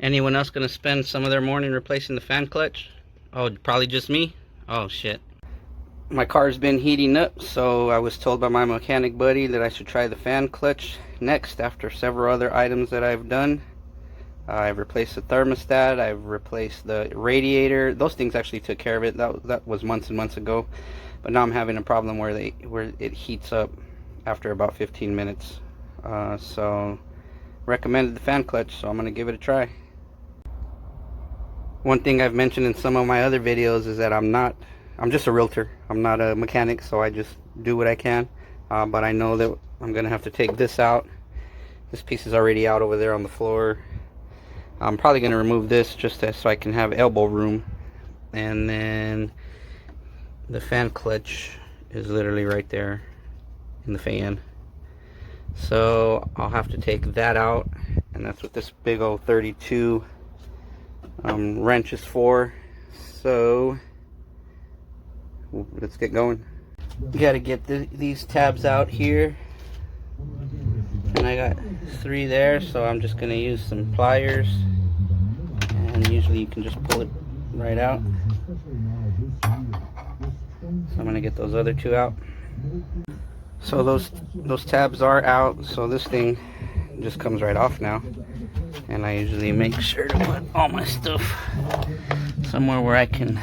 Anyone else gonna spend some of their morning replacing the fan clutch? Oh, probably just me? Oh shit. My car's been heating up, so I was told by my mechanic buddy that I should try the fan clutch next after several other items that I've done. I've replaced the thermostat, I've replaced the radiator. Those things actually took care of it. That was months and months ago. But now I'm having a problem where it heats up after about 15 minutes. So recommended the fan clutch, so I'm gonna give it a try. One thing I've mentioned in some of my other videos is that I'm just a realtor. I'm not a mechanic, so I just do what I can. But I know that I'm gonna have to take this out. This piece is already out over there on the floor. I'm probably gonna remove this just so I can have elbow room. And then the fan clutch is literally right there in the fan. So I'll have to take that out, and that's what this big old 32 wrench is for. So let's get going. You got to get these tabs out here, and I got 3 there, so I'm just gonna use some pliers, and usually you can just pull it right out. So I'm gonna get those other 2 out. So those tabs are out, so this thing just comes right off now. And I usually make sure to put all my stuff somewhere where I can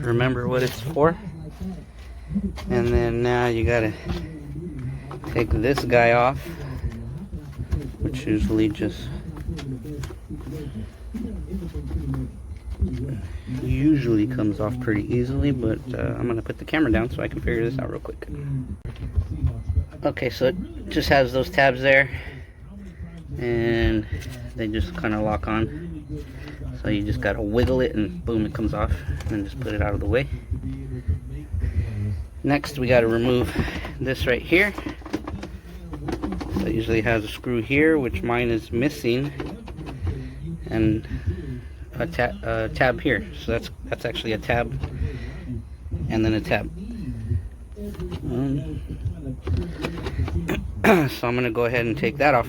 remember what it's for. And then now you gotta take this guy off, which usually just comes off pretty easily, but I'm gonna put the camera down so I can figure this out real quick. Okay, so it just has those tabs there, and they just kind of lock on. So you just gotta wiggle it, and boom, it comes off. And then just put it out of the way. Next, we gotta remove this right here. So it usually has a screw here, which mine is missing, and a tab here. So that's actually a tab, and then a tab. So I'm gonna go ahead and take that off.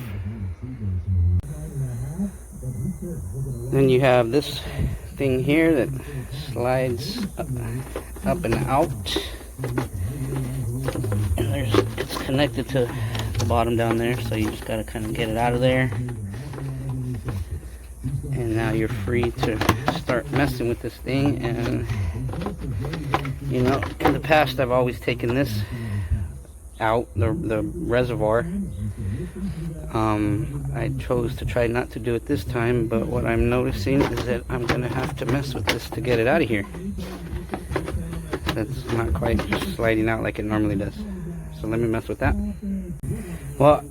Then you have this thing here that slides up and out, and it's connected to the bottom down there, so you just gotta kind of get it out of there. And now you're free to start messing with this thing. And you know, in the past I've always taken this out, the reservoir. I chose to try not to do it this time, but what I'm noticing is that I'm gonna have to mess with this to get it out of here. That's not quite just sliding out like it normally does. So let me mess with that. Well,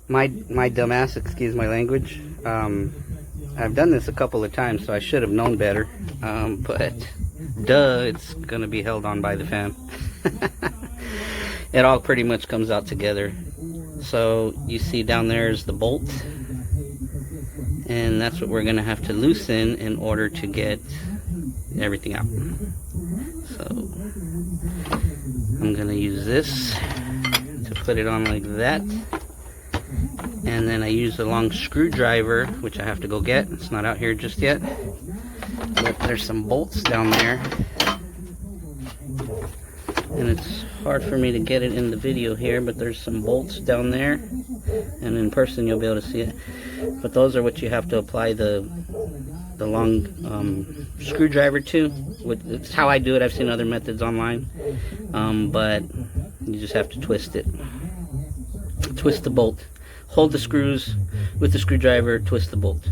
my dumbass, excuse my language, I've done this a couple of times, so I should have known better, but duh, it's gonna be held on by the fan. It all pretty much comes out together. So you see down there is the bolt, and that's what we're gonna have to loosen in order to get everything out. So I'm gonna use this to put it on like that, and then I use a long screwdriver, which I have to go get. It's not out here just yet, but there's some bolts down there, and it's hard for me to get it in the video here, but there's some bolts down there, and in person you'll be able to see it. But those are what you have to apply the long screwdriver to. It's how I do it. I've seen other methods online, but you just have to twist it. Twist the bolt. Hold the screws with the screwdriver, twist the bolt.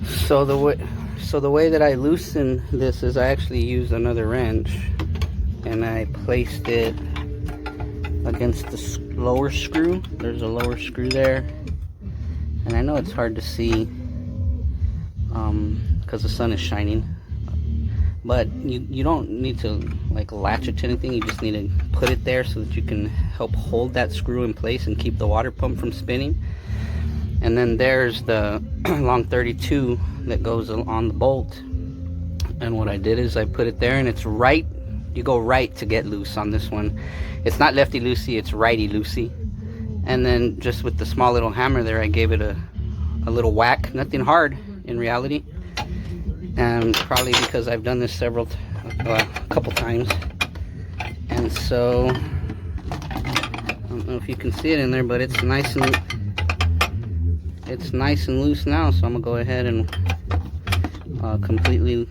So the way that I loosen this is I actually use another wrench, and I placed it against the lower screw. There's a lower screw there, and I know it's hard to see because the sun is shining, but you don't need to like latch it to anything. You just need to put it there so that you can help hold that screw in place and keep the water pump from spinning. And then there's the long 32 that goes on the bolt, and what I did is I put it there, and it's right, you go right to get loose on this one. It's not lefty loosey, it's righty loosey. And then just with the small little hammer there, I gave it a little whack. Nothing hard in reality, and probably because I've done this a couple times. And so I don't know if you can see it in there, but it's nice and loose now. So I'm gonna go ahead and completely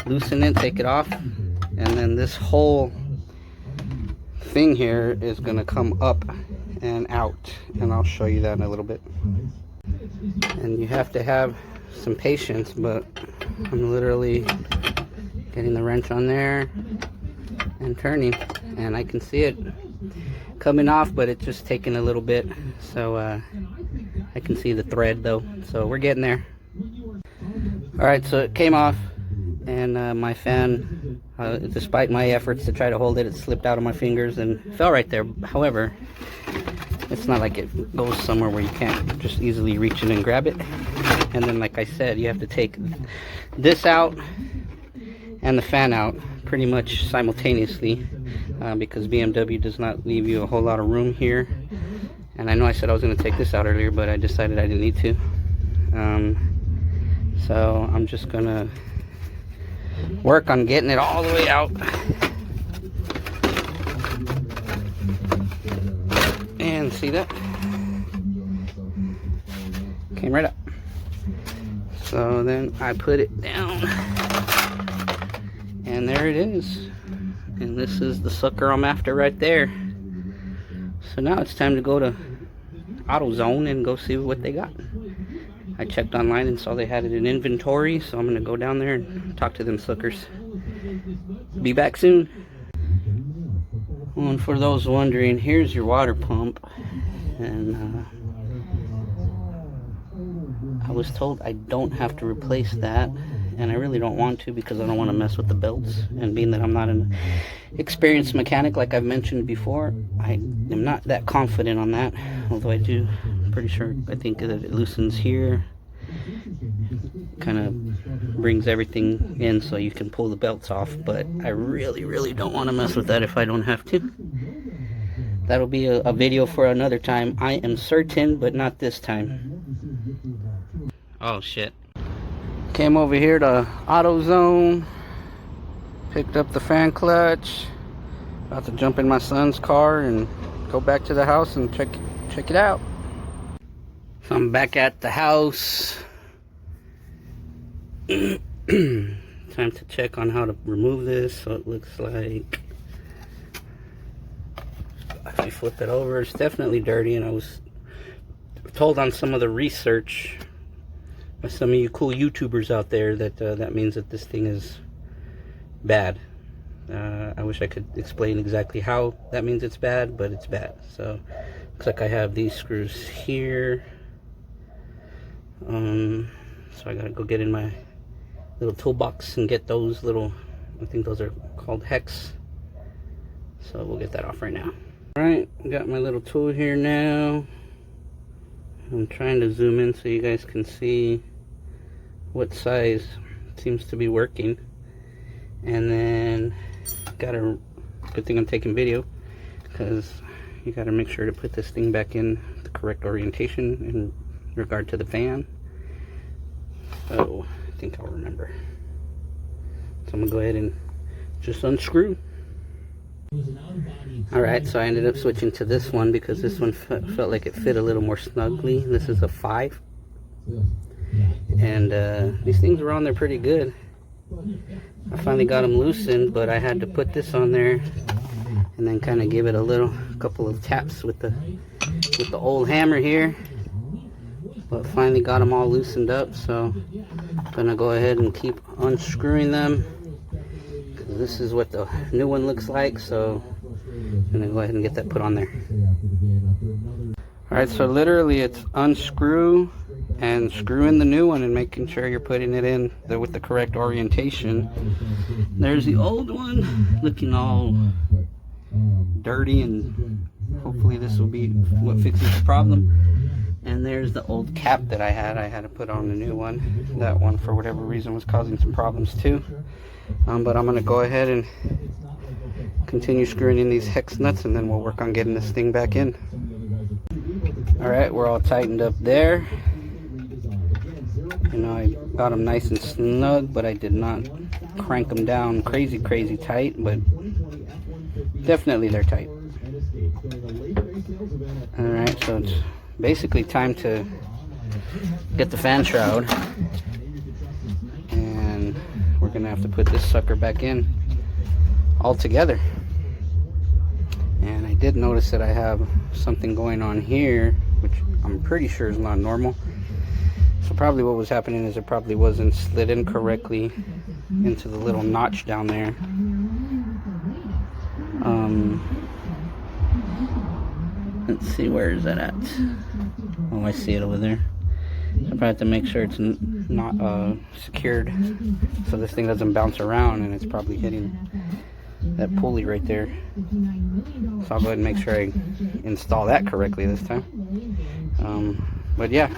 loosen it, take it off, and then this whole thing here is gonna come up and out, and I'll show you that in a little bit. And you have to have some patience, but I'm literally getting the wrench on there and turning, and I can see it coming off, but it's just taking a little bit. So I can see the thread though, so we're getting there. All right, so it came off, and my fan, despite my efforts to try to hold it, it slipped out of my fingers and fell right there. However, it's not like it goes somewhere where you can't just easily reach in and grab it. And then, like I said, you have to take this out and the fan out pretty much simultaneously, because BMW does not leave you a whole lot of room here. And I know I said I was going to take this out earlier, but I decided I didn't need to. So I'm just going to work on getting it all the way out. And see that? Came right up. So then I put it down, and there it is. And this is the sucker I'm after right there. So now it's time to go to AutoZone and go see what they got. I checked online and saw they had it in inventory, so I'm gonna go down there and talk to them suckers. Be back soon. Well, and for those wondering, here's your water pump, and I was told I don't have to replace that, and I really don't want to, because I don't want to mess with the belts. And being that I'm not an experienced mechanic, like I've mentioned before, I am not that confident on that. Although I do, pretty sure, I think that it loosens here, kind of brings everything in so you can pull the belts off. But I really don't want to mess with that if I don't have to. That'll be a video for another time, I am certain, but not this time. Oh shit. Came over here to AutoZone, picked up the fan clutch, about to jump in my son's car and go back to the house and check it out. So I'm back at the house. Time to check on how to remove this. So it looks like, if you flip it over, it's definitely dirty, and I was told on some of the research by some of you cool YouTubers out there that that means that this thing is bad. I wish I could explain exactly how that means it's bad, but it's bad. So looks like I have these screws here. So I gotta go get in my little toolbox and get those little, I think those are called hex. So we'll get that off right now. Alright, got my little tool here now. I'm trying to zoom in so you guys can see what size seems to be working. And then good thing I'm taking video, because you got to make sure to put this thing back in the correct orientation in regard to the fan. So I think I'll remember. So I'm gonna go ahead and just unscrew. Alright, so I ended up switching to this one because this one felt like it fit a little more snugly. This is a 5. And these things were on there pretty good. I finally got them loosened, but I had to put this on there and then kind of give it a couple of taps with the old hammer here. But finally got them all loosened up, so I'm gonna go ahead and keep unscrewing them. This is what the new one looks like, so I'm gonna go ahead and get that put on there. Alright, so literally it's unscrew and screw in the new one and making sure you're putting it in there with the correct orientation. There's the old one looking all dirty, and hopefully this will be what fixes the problem. And there's the old cap that I had to put on the new one. That one, for whatever reason, was causing some problems too. But I'm going to go ahead and continue screwing in these hex nuts, and then we'll work on getting this thing back in. All right, we're all tightened up there. You know, I got them nice and snug, but I did not crank them down crazy tight, but definitely they're tight. All right, so it's basically time to get the fan shroud, and we're gonna have to put this sucker back in all together. And I did notice that I have something going on here, which I'm pretty sure is not normal. So probably what was happening is it probably wasn't slid in correctly into the little notch down there. Let's see, where is that at? Oh, I see it over there. So I probably have to make sure it's not secured, so this thing doesn't bounce around, and it's probably hitting that pulley right there. So I'll go ahead and make sure I install that correctly this time. But yeah,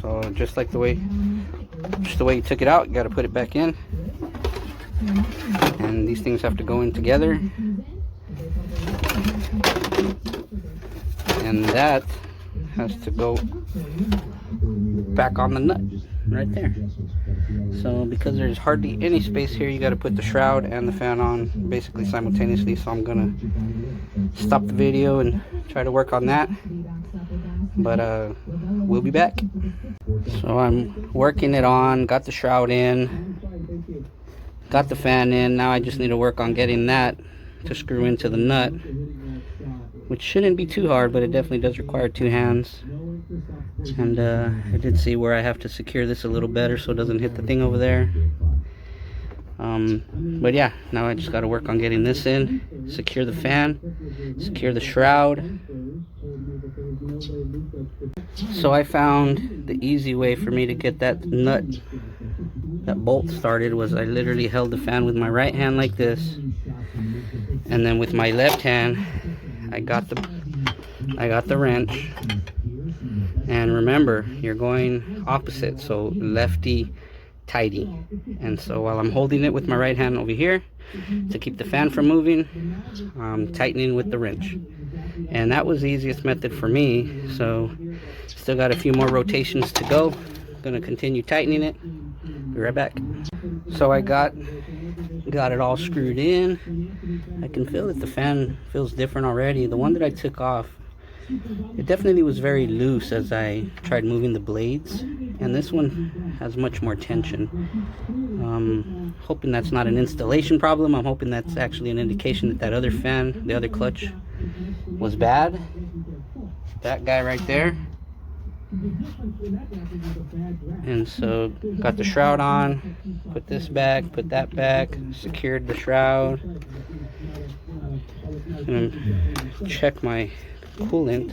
so just the way you took it out, you got to put it back in, and these things have to go in together, and that has to go back on the nut right there. So because there's hardly any space here, you got to put the shroud and the fan on basically simultaneously. So I'm gonna stop the video and try to work on that, but we'll be back. So I'm working it on, got the shroud in, got the fan in. Now I just need to work on getting that to screw into the nut, which shouldn't be too hard, but it definitely does require two hands. And I did see where I have to secure this a little better so it doesn't hit the thing over there. But yeah, now I just got to work on getting this in, secure the fan, secure the shroud. So I found the easy way for me to get that nut, that bolt started, was I literally held the fan with my right hand like this, and then with my left hand I got the wrench. And remember, you're going opposite, so lefty tighty. And so while I'm holding it with my right hand over here to keep the fan from moving, I'm tightening with the wrench. And that was the easiest method for me. So still got a few more rotations to go. Gonna continue tightening it. Be right back. So I got it all screwed in. I can feel that the fan feels different already. The one that I took off, it definitely was very loose as I tried moving the blades, and this one has much more tension. Hoping that's not an installation problem. I'm hoping that's actually an indication that that other fan, the other clutch, was bad. That guy right there. And so got the shroud on, put this back, put that back, secured the shroud, and check my coolant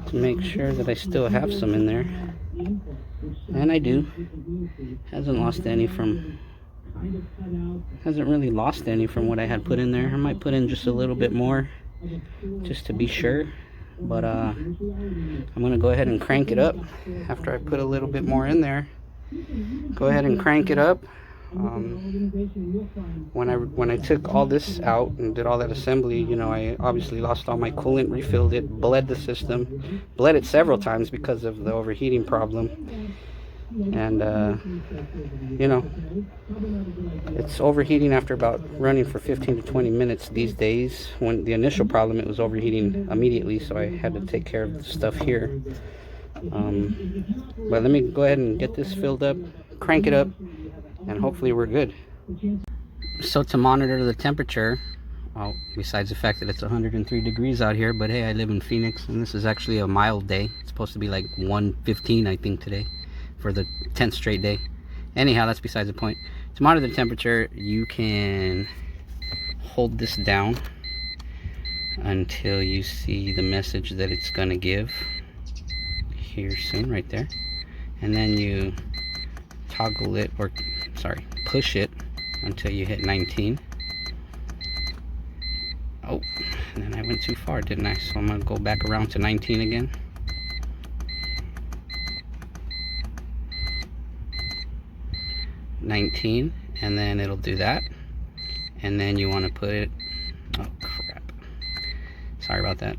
to make sure that I still have some in there, and I do. Hasn't really lost any from what I had put in there. I might put in just a little bit more just to be sure, but I'm gonna go ahead and crank it up after I put a little bit more in there. Go ahead and crank it up. When I took all this out and did all that assembly, you know, I obviously lost all my coolant, refilled it, bled the system, bled it several times because of the overheating problem. And you know, it's overheating after about running for 15 to 20 minutes these days. When the initial problem, it was overheating immediately, so I had to take care of the stuff here. But let me go ahead and get this filled up, crank it up, and hopefully we're good. So to monitor the temperature, well, besides the fact that it's 103 degrees out here, but hey, I live in Phoenix and this is actually a mild day. It's supposed to be like 115, I think, today for the 10th straight day. Anyhow, that's besides the point. To monitor the temperature, you can hold this down until you see the message that it's gonna give here soon, right there, and then you toggle it, or sorry, push it until you hit 19. Oh, and then I went too far, didn't I? So I'm gonna go back around to 19 again. And then it'll do that, and then you want to put it, oh crap, sorry about that,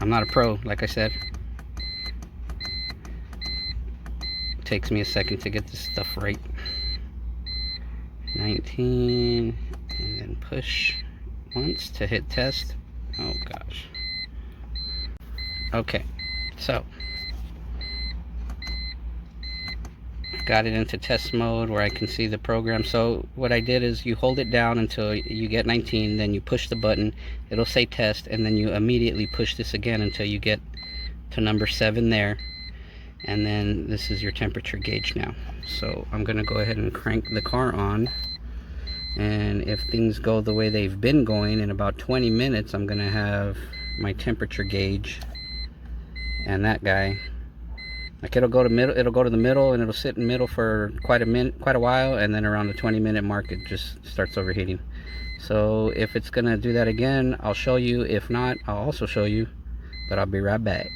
I'm not a pro, like I said. It takes me a second to get this stuff right. 19, and then push once to hit test. Oh gosh. Okay, so got it into test mode where I can see the program. So what I did is you hold it down until you get 19, then you push the button, it'll say test, and then you immediately push this again until you get to number 7 there, and then this is your temperature gauge now. So I'm gonna go ahead and crank the car on, and if things go the way they've been going, in about 20 minutes I'm gonna have my temperature gauge and that guy. Like it'll go to the middle, and it'll sit in the middle for quite a while, and then around the 20-minute mark it just starts overheating. So if it's gonna do that again, I'll show you. If not, I'll also show you, but I'll be right back.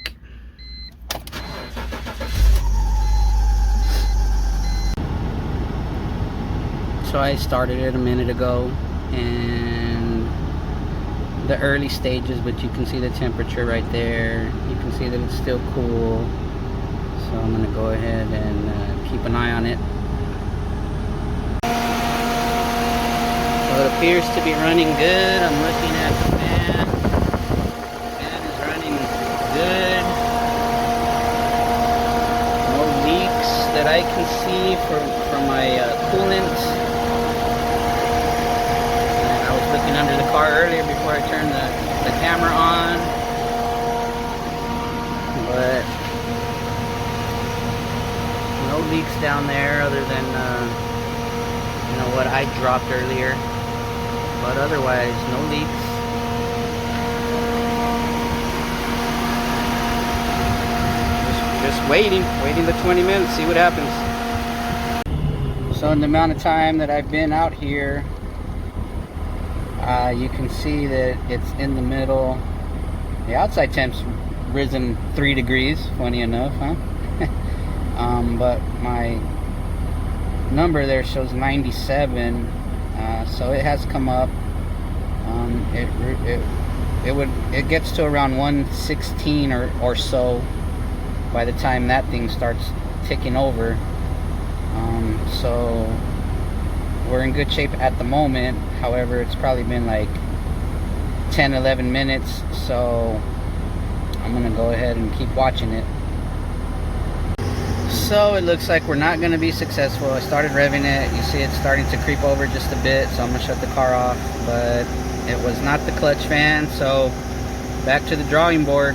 So I started it a minute ago, and the early stages, but you can see the temperature right there. You can see that it's still cool. So I'm going to go ahead and keep an eye on it. So it appears to be running good. I'm looking at the fan. The fan is running good. No leaks that I can see from my coolant. And I was looking under the car earlier before I turned the camera on. But no leaks down there other than you know what I dropped earlier, but otherwise no leaks. Just waiting the 20 minutes, see what happens. So in the amount of time that I've been out here, you can see that it's in the middle. The outside temp's risen 3 degrees, funny enough, huh? But my number there shows 97, so it has come up. It gets to around 116 or so by the time that thing starts ticking over. So we're in good shape at the moment. However, it's probably been like 10-11 minutes, so I'm gonna go ahead and keep watching it. So it looks like we're not going to be successful. I started revving it. You see it's starting to creep over just a bit, so I'm going to shut the car off. But it was not the clutch fan, so back to the drawing board.